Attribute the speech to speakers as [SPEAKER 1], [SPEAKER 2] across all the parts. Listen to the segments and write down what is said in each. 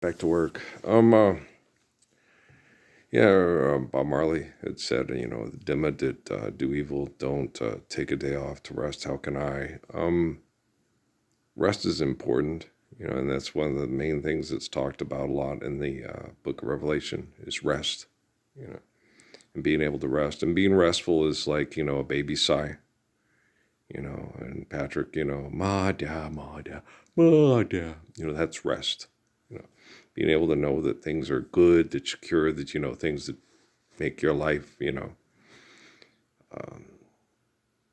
[SPEAKER 1] Back to work. Bob Marley had said, the dimma that do evil don't take a day off to rest. How can I? Rest is important, and that's one of the main things that's talked about a lot in the Book of Revelation is rest, you know, and being able to rest. And being restful is like, a baby sigh, and Patrick, ma da, ma da, ma da, that's rest. You know, being able to know that things are good, that secure, that things that make your life,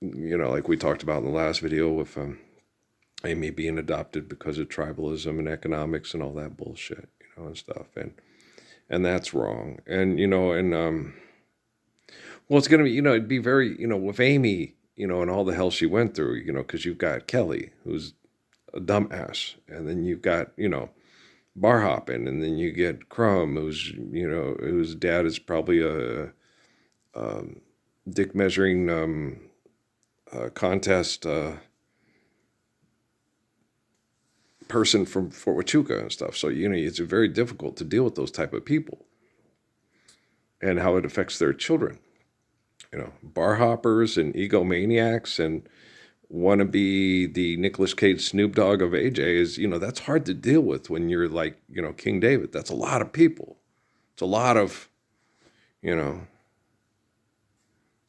[SPEAKER 1] like we talked about in the last video with Amy being adopted because of tribalism and economics and all that bullshit, and stuff, and that's wrong. And well, it's gonna be, it'd be very, with Amy, and all the hell she went through, because you've got Kelly, who's a dumbass, and then you've got, bar hopping, and then you get Crumb, whose dad is probably a dick measuring contest person from Fort Huachuca and stuff. So it's very difficult to deal with those type of people and how it affects their children. Bar hoppers and egomaniacs and want to be the Nicolas Cage Snoop Dogg of AJ is, that's hard to deal with when you're like, King David. That's a lot of people. It's a lot of, it's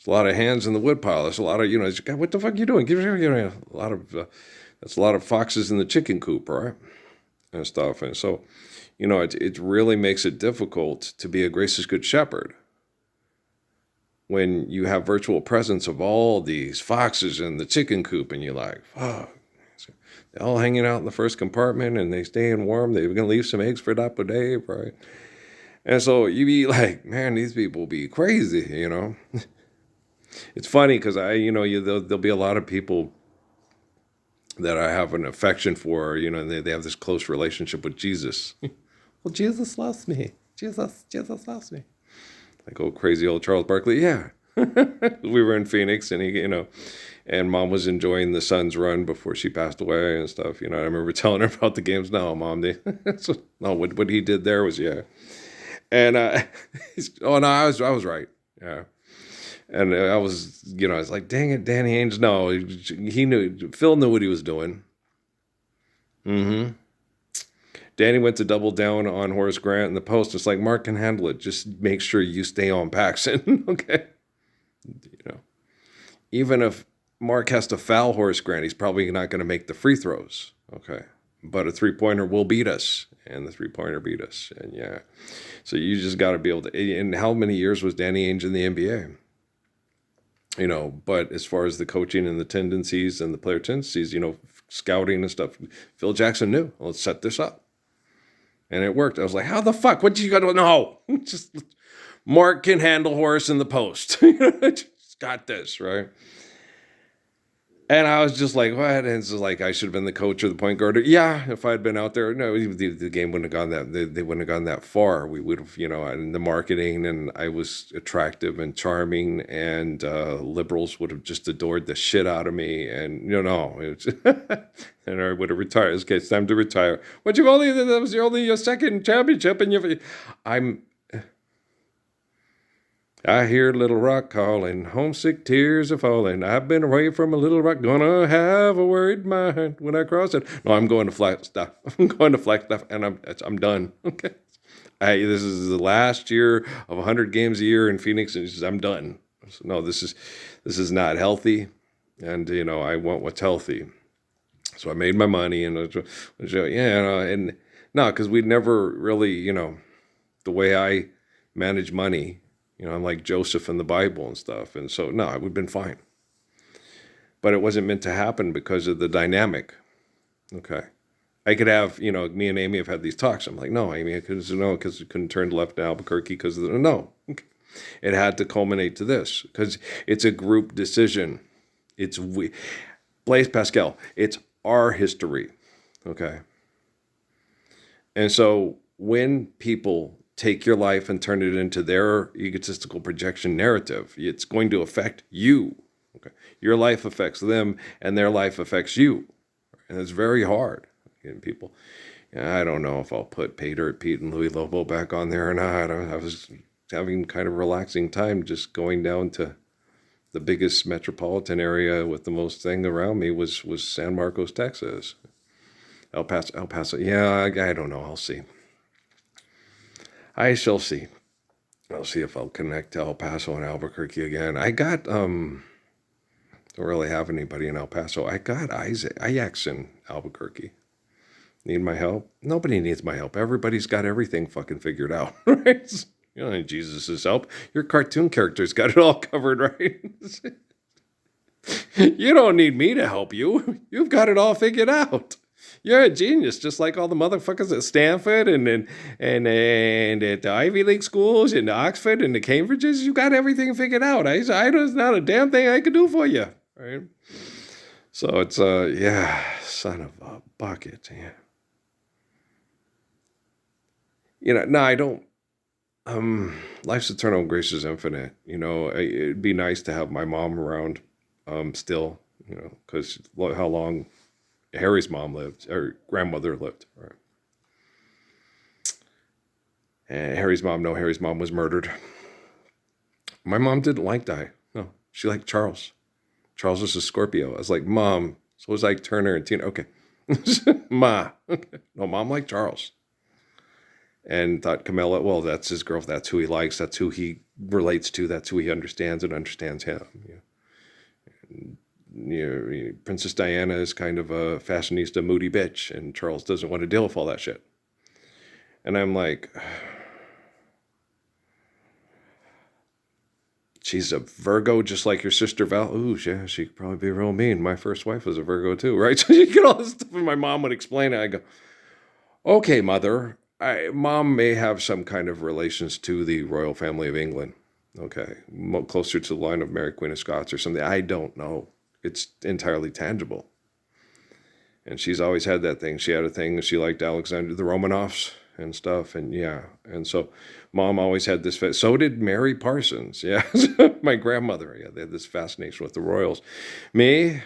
[SPEAKER 1] a lot of hands in the woodpile. There's a lot of, God, what the fuck are you doing? A lot of, that's a lot of foxes in the chicken coop, right? And stuff. And so, it really makes it difficult to be a gracious good shepherd when you have virtual presence of all these foxes in the chicken coop, and you're like, fuck, they're all hanging out in the first compartment and they staying warm. They're going to leave some eggs for Dapper Dave, right? And so you be like, man, these people be crazy, It's funny because there'll be a lot of people that I have an affection for, and they have this close relationship with Jesus. Well, Jesus loves me. Jesus loves me. Like old crazy old Charles Barkley. Yeah. We were in Phoenix and and Mom was enjoying the Suns run before she passed away and stuff. I remember telling her about the games. No, Mom, what he did there was, yeah. And, oh no, I was right. Yeah. And I was, I was like, dang it, Danny Ainge. No, he knew, Phil knew what he was doing. Mm-hmm. Danny went to double down on Horace Grant in the post. It's like, Mark can handle it. Just make sure you stay on Paxson, okay? Even if Mark has to foul Horace Grant, he's probably not going to make the free throws, okay? But a three-pointer will beat us, and the three-pointer beat us, and yeah. So you just got to be able to. And how many years was Danny Ainge in the NBA? But as far as the coaching and the tendencies and the player tendencies, scouting and stuff, Phil Jackson knew, let's set this up. And it worked. I was like, how the fuck? What you got to know? Just Mark can handle Horace in the post. Just got this, right? And I was just like, what? And it's like, I should have been the coach or the point guard. Yeah, if I had been out there, no, the game wouldn't have gone they wouldn't have gone that far. We would have, and the marketing, and I was attractive and charming, and liberals would have just adored the shit out of me. And, no, it's and I would have retired. Okay, it's time to retire. That was your second championship, and I hear Little Rock calling, homesick tears are falling. I've been away from a Little Rock, gonna have a worried mind when I cross it. No, I'm going to Flagstaff. I'm going to Flagstaff, and I'm done. Okay, this is the last year of 100 games a year in Phoenix, and I'm done. So, no, this is not healthy, and I want what's healthy. So I made my money, and and no, because we'd never really, the way I manage money. I'm like Joseph in the Bible and stuff. And so, no, it would have been fine. But it wasn't meant to happen because of the dynamic. Okay. I could have, me and Amy have had these talks. I'm like, no, Amy, because we couldn't turn left to Albuquerque because of the, no. Okay. It had to culminate to this because it's a group decision. It's Blaise Pascal. It's our history. Okay. And so when people take your life and turn it into their egotistical projection narrative, it's going to affect you. Okay. Your life affects them, and their life affects you. And it's very hard. And people, Yeah, I don't know if I'll put Pete and Louis Lobo back on there or not. I was having kind of relaxing time just going down to the biggest metropolitan area with the most thing around me was San Marcos, Texas. El Paso. Yeah, I don't know. I'll see. I shall see. I'll see if I'll connect to El Paso and Albuquerque again. I got don't really have anybody in El Paso. I got Ajax in Albuquerque. Need my help? Nobody needs my help. Everybody's got everything fucking figured out, right? You don't need Jesus' help. Your cartoon character's got it all covered, right? You don't need me to help you. You've got it all figured out. You're a genius, just like all the motherfuckers at Stanford and at the Ivy League schools and Oxford and the Cambridges. You got everything figured out. There's not a damn thing I could do for you, right? So it's yeah, son of a bucket. Yeah. No, I don't. Life's eternal, grace is infinite. It'd be nice to have my mom around, still. Because how long Harry's mom lived, or grandmother lived, right? And Harry's mom was murdered. My mom didn't like Di. No, she liked Charles. Charles was a Scorpio. I was like, Mom, so was Ike Turner and Tina. Okay. Ma. Okay. No, Mom liked Charles. And thought Camilla, well, that's his girl. That's who he likes. That's who he relates to. That's who he understands and understands him. Princess Diana is kind of a fashionista, moody bitch, and Charles doesn't want to deal with all that shit. And I'm like, she's a Virgo, just like your sister Val. Ooh, yeah, she could probably be real mean. My first wife was a Virgo too, right? So you get all this stuff, and my mom would explain it. I go, okay, Mother. Mom may have some kind of relations to the royal family of England. Okay, closer to the line of Mary Queen of Scots or something. I don't know. It's entirely tangible. And she's always had that thing. She had a thing. She liked Alexander the Romanovs and stuff. And yeah. And so Mom always had this. So did Mary Parsons. Yeah. My grandmother. Yeah. They had this fascination with the royals. Me,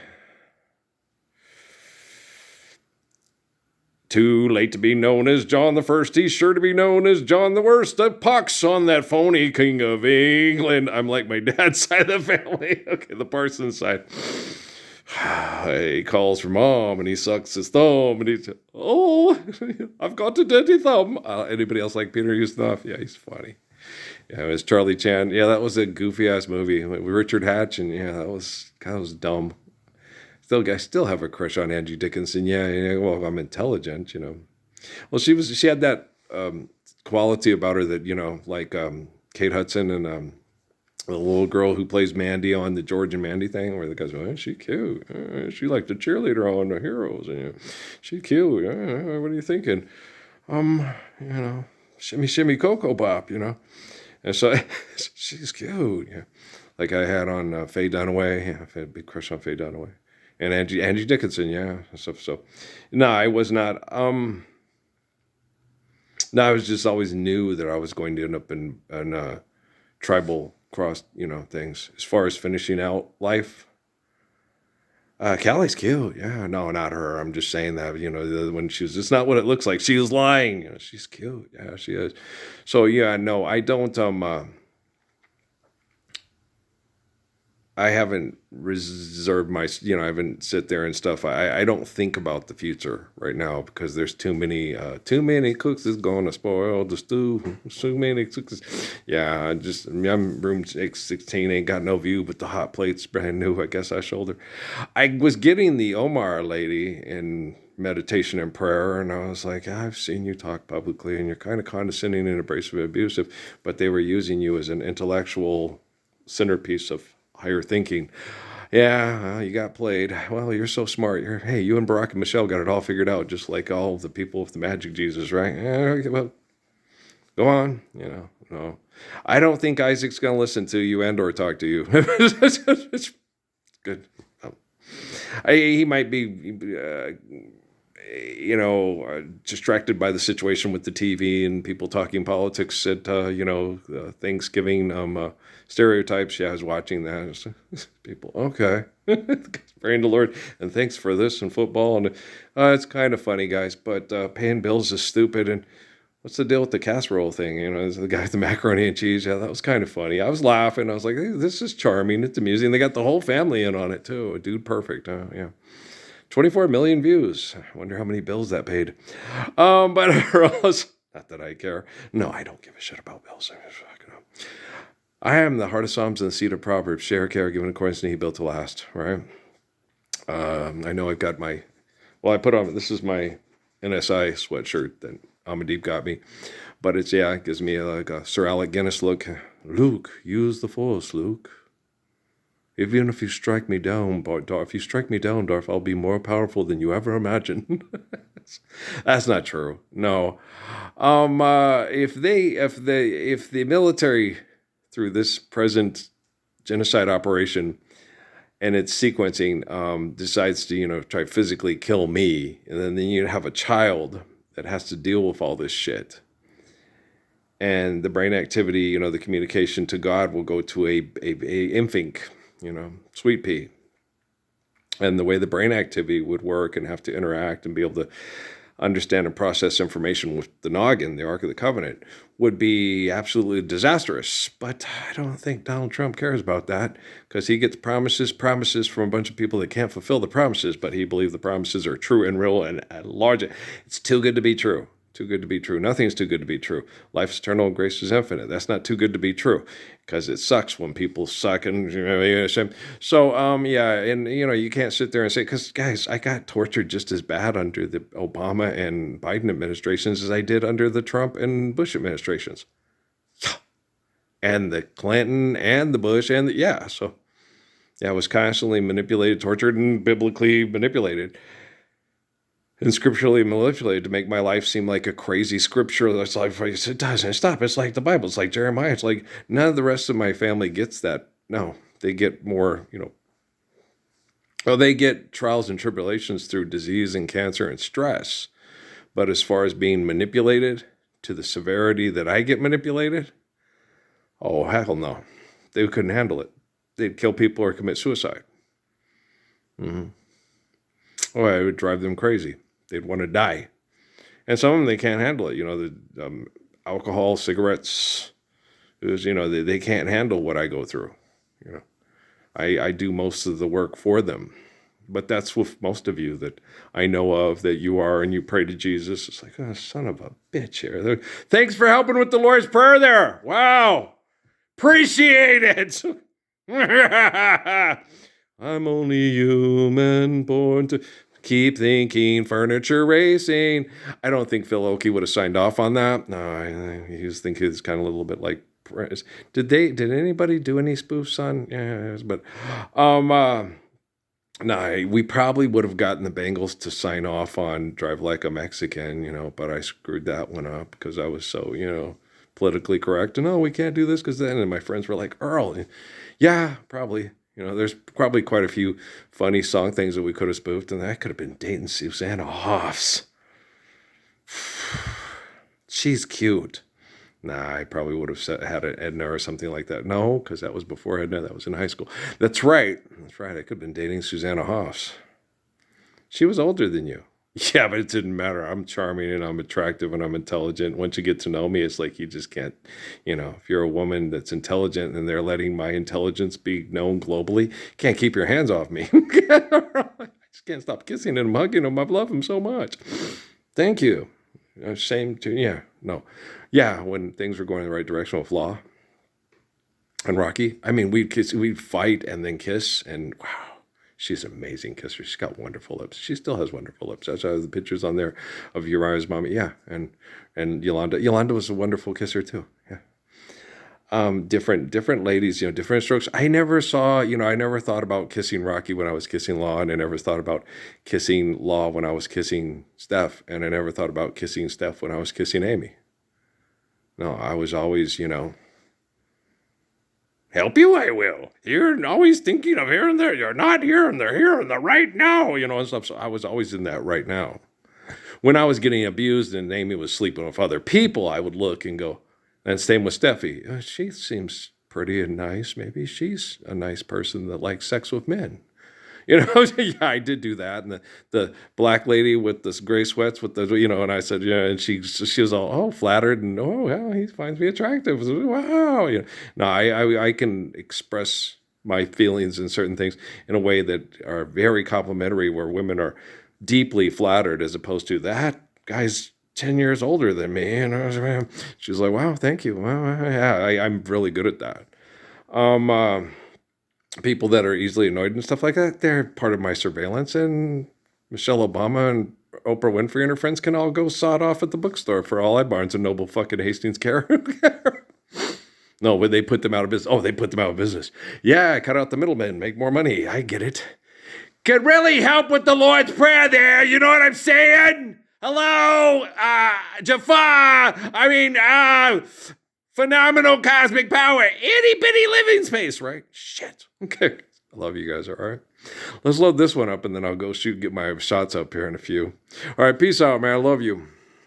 [SPEAKER 1] too late to be known as John the First. He's sure to be known as John the Worst. The pox on that phony king of England. I'm like my dad's side of the family. Okay, the Parsons side. He calls for Mom and he sucks his thumb and he's, oh, I've got a dirty thumb. Anybody else like Peter Ustinov? Yeah, he's funny. Yeah, it was Charlie Chan. Yeah, that was a goofy ass movie with Richard Hatch, and yeah, that was dumb. I still have a crush on Angie Dickinson. Yeah, well, I'm intelligent, Well, she had that quality about her that, like Kate Hudson and the little girl who plays Mandy on the George and Mandy thing, where the guy's going, she's cute. She like the cheerleader on the Heroes. And she's cute. What are you thinking? Shimmy, shimmy, Cocoa Pop, And so she's cute. Yeah. Like I had on Faye Dunaway. Yeah, I had a big crush on Faye Dunaway. And Angie Dickinson, yeah. So, no, I was not. No, I was just always knew that I was going to end up in tribal cross, things. As far as finishing out life, Callie's cute. Yeah, no, not her. I'm just saying that, when she was, it's not what it looks like. She was lying. She's cute. Yeah, she is. So, yeah, no, I don't, I haven't reserved I haven't sit there and stuff. I don't think about the future right now because there's too many cooks is gonna spoil the stew. Too many cooks. Yeah, I'm room 16, ain't got no view, but the hot plate's brand new. I guess I shoulder. I was getting the Omar lady in meditation and prayer, and I was like, I've seen you talk publicly, and you're kind of condescending and abrasive and abusive, but they were using you as an intellectual centerpiece of higher thinking. Yeah, well, you got played. Well, you're so smart. Hey, you and Barack and Michelle got it all figured out, just like all the people with the magic Jesus, right? Yeah, well, go on. No. I don't think Isaac's going to listen to you and or talk to you. It's good. He might be. distracted by the situation with the TV and people talking politics at, Thanksgiving, stereotypes. Yeah, I was watching that. People, okay. Praying to the Lord, and thanks for this and football. And it's kind of funny, guys, but paying bills is stupid. And what's the deal with the casserole thing? The guy with the macaroni and cheese. Yeah, that was kind of funny. I was laughing. I was like, hey, this is charming. It's amusing. They got the whole family in on it, too. Dude, perfect. Yeah. 24 million views. I wonder how many bills that paid. But not that I care. No, I don't give a shit about bills. I am the heart of Psalms and the seed of Proverbs. Share, care, given according to he built to last. Right? I know I've got I put on, this is my NSI sweatshirt that Amadip got me. But it gives me like a Sir Alec Guinness look. Luke, use the force, Luke. Even if you strike me down, Darth, I'll be more powerful than you ever imagined. That's not true. No. If the military, through this present genocide operation and its sequencing, decides to, try to physically kill me, and then you have a child that has to deal with all this shit. And the brain activity, the communication to God will go to a infink, sweet pea. And the way the brain activity would work and have to interact and be able to understand and process information with the noggin, the Ark of the Covenant, would be absolutely disastrous. But I don't think Donald Trump cares about that, because he gets promises from a bunch of people that can't fulfill the promises, but he believes the promises are true and real and at large. It's too good to be true. Too good to be true. Nothing's too good to be true. Life is eternal and grace is infinite. That's not too good to be true, because it sucks when people suck. And so you can't sit there and say, because guys, I got tortured just as bad under the Obama and Biden administrations as I did under the Trump and Bush administrations, and the Clinton and the Bush I was constantly manipulated, tortured, and biblically manipulated. And scripturally manipulated to make my life seem like a crazy scripture. That's like, it doesn't stop. It's like the Bible. It's like Jeremiah. It's like none of the rest of my family gets that. No, they get more, they get trials and tribulations through disease and cancer and stress. But as far as being manipulated to the severity that I get manipulated, oh, hell no. They couldn't handle it. They'd kill people or commit suicide. Mm-hmm. Oh, I would drive them crazy. They'd want to die. And some of them, they can't handle it. The alcohol, cigarettes, they can't handle what I go through. I do most of the work for them. But that's with most of you that I know of, that you are, and you pray to Jesus. It's like, oh, son of a bitch here. Thanks for helping with the Lord's Prayer there. Wow. Appreciate it. I'm only human, born to keep thinking, furniture racing. I don't think Phil Oakey would have signed off on that. No, he was thinking it's kind of a little bit like, did anybody do any spoofs on? Yeah, but, no, we probably would have gotten the Bengals to sign off on Drive Like a Mexican, but I screwed that one up because I was so, politically correct. And no, we can't do this because then, and my friends were like, Earl, yeah, probably. There's probably quite a few funny song things that we could have spoofed, and I could have been dating Susanna Hoffs. She's cute. Nah, I probably would have had an Edna or something like that. No, because that was before Edna. That was in high school. That's right. I could have been dating Susanna Hoffs. She was older than you. Yeah, but it didn't matter. I'm charming and I'm attractive and I'm intelligent. Once you get to know me, it's like you just can't, if you're a woman that's intelligent and they're letting my intelligence be known globally, can't keep your hands off me. I just can't stop kissing him, hugging him. I love him so much. Thank you. Same to, yeah, no. Yeah, when things were going in the right direction with Law and Rocky, I mean, we'd fight and then kiss, and wow. She's an amazing kisser. She's got wonderful lips. She still has wonderful lips. I saw the pictures on there of Uriah's mommy. Yeah, and Yolanda. Yolanda was a wonderful kisser too. Yeah. Different ladies, different strokes. I never saw, I never thought about kissing Rocky when I was kissing Law, and I never thought about kissing Law when I was kissing Steph, and I never thought about kissing Steph when I was kissing Amy. No, I was always, help you, I will. You're always thinking of here and there. You're not here and there, here and the right now, and stuff. So I was always in that right now. When I was getting abused and Amy was sleeping with other people, I would look and go, and same with Steffi. She seems pretty and nice. Maybe she's a nice person that likes sex with men. Yeah, I did do that. And the black lady with this gray sweats with the, and I said, yeah, and she was all, oh, flattered and, oh, well, he finds me attractive. Wow. No, I can express my feelings and certain things in a way that are very complimentary, where women are deeply flattered, as opposed to that guy's 10 years older than me. And she's like, wow, thank you. Well, yeah, I'm really good at that. People that are easily annoyed and stuff like that, they're part of my surveillance. And Michelle Obama and Oprah Winfrey and her friends can all go sawed off at the bookstore for all I Barnes and Noble fucking Hastings care. No, but they put them out of business. Oh, they put them out of business. Yeah, cut out the middlemen, make more money. I get it. Could really help with the Lord's Prayer there. You know what I'm saying? Hello, Jafar. Phenomenal cosmic power. Itty-bitty living space, right? Shit. Okay. I love you guys, all right? Let's load this one up, and then I'll go get my shots up here in a few. All right, peace out, man. I love you.